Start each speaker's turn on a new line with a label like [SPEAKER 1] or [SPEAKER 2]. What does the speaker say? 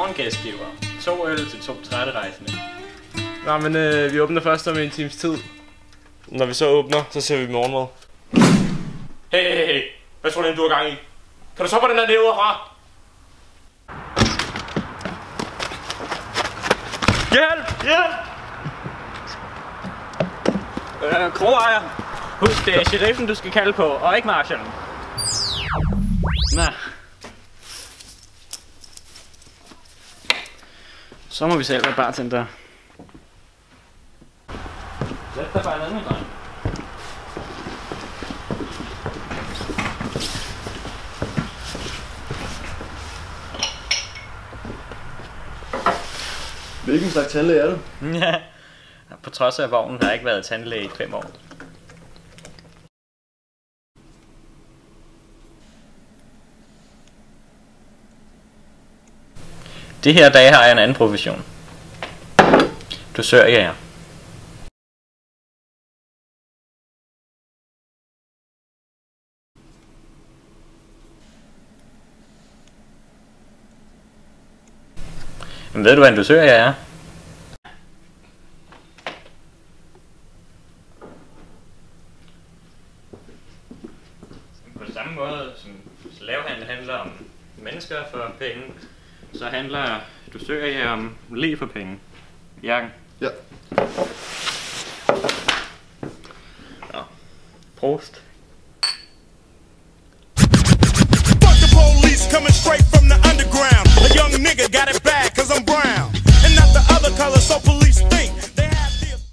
[SPEAKER 1] en gæstgiver. 2 øl til 2 trætterejsende.
[SPEAKER 2] Nej, men vi åbner først om en times tid. Når vi så åbner, så ser vi morgenmad. Hey. Hvad tror du har gang i? Kan du så på den der nede fra? Hjælp!
[SPEAKER 1] Kroejer. Husk, det er sheriffen, du skal kalde på, og ikke marshalen. Nå. Så må vi selv være bartender. Sæt dig bare ned med dig.
[SPEAKER 3] Hvilken slags tandlæge er du?
[SPEAKER 1] Ja, på trods af at vognen har ikke været tandlæge i 5 år. De her dage har jeg en anden profession. Dusørjæger. Men ved du hvad en dusørjæger er? På samme måde som slavehandel handler om mennesker for penge, så handler dusørjæger om lig for penge. Jakken.
[SPEAKER 3] Ja.
[SPEAKER 1] Nå. Prost.
[SPEAKER 4] Fuck the police coming straight from the underground. A young nigga got it bad cause I'm brown. And not the other color, so